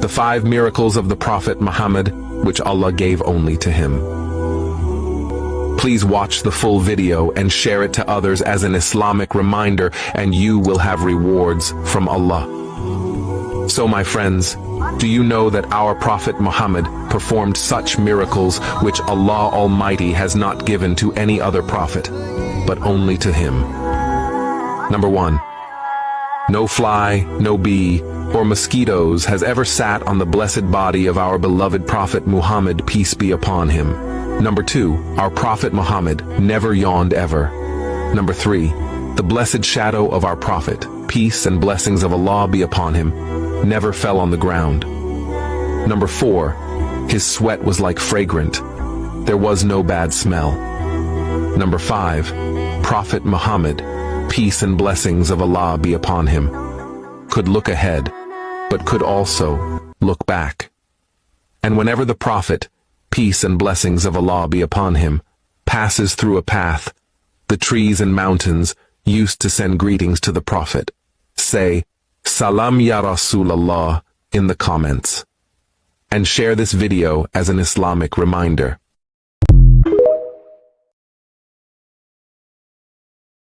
the 5 miracles of the Prophet Muhammad, which Allah gave only to him. Please watch the full video and share it to others as an Islamic reminder, and you will have rewards from Allah. So my friends, do you know that our Prophet Muhammad performed such miracles which Allah Almighty has not given to any other prophet, but only to him? Number 1. No fly, no bee, or mosquitoes has ever sat on the blessed body of our beloved Prophet Muhammad, peace be upon him. Number 2. Our Prophet Muhammad never yawned ever. Number 3. The blessed shadow of our Prophet, peace and blessings of Allah be upon him, never fell on the ground. Number 4. His sweat was like fragrant. There was no bad smell. Number 5. Prophet Muhammad, peace and blessings of Allah be upon him, could look ahead, but could also look back. And whenever the Prophet, peace and blessings of Allah be upon him, passes through a path, the trees and mountains used to send greetings to the Prophet. Say, Salam ya Rasulallah in the comments. And share this video as an Islamic reminder.